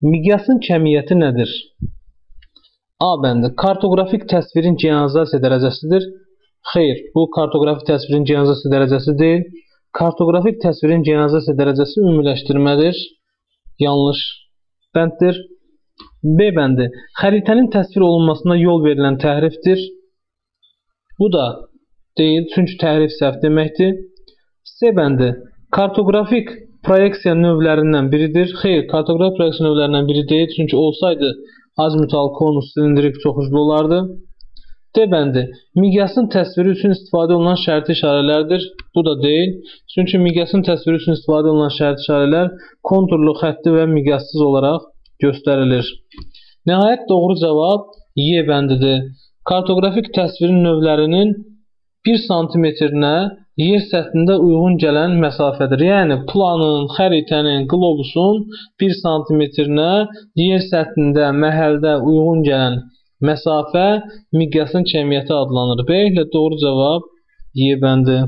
Miqyasın kəmiyyəti nədir? A bəndi. Kartoqrafik təsvirin generalizasiya dərəcəsidir. Xeyr, bu kartoqrafik təsvirin generalizasiya dərəcəsi deyil. Kartoqrafik təsvirin generalizasiya dərəcəsi ümumiləşdirmədir. Yanlış bənddir. B bəndi. Xəritənin təsvir olunmasına yol verilən təhrifdir. Bu da deyil, çünki təhrif səhv deməkdir. C bəndi. Kartoqrafik proyeksiya növlərindən biridir. Xeyr, kartoqrafik proyeksiya növlərindən biri deyil, çünki olsaydı azimutal, konus, silindrik çox uclu olardı. D bəndi. Miqyasın təsviri üçün istifadə olunan şərti işarələrdir. Bu da deyil, çünki miqyasın təsviri üçün istifadə olunan şərti işarələr konturlu, xətti və miqyassız olaraq göstərilir. Nəhayət doğru cavab Y bəndidir. Kartoqrafik təsvirin növlərinin 1 santimetrinə yer səthində uyğun gələn məsafədir. Yəni, planın, xəritənin, qlobusun 1 santimetrinə yer səthində, məhəldə uyğun gələn məsafə miqyasın kəmiyyəti adlanır. Beləliklə, doğru cavab Y bəndi.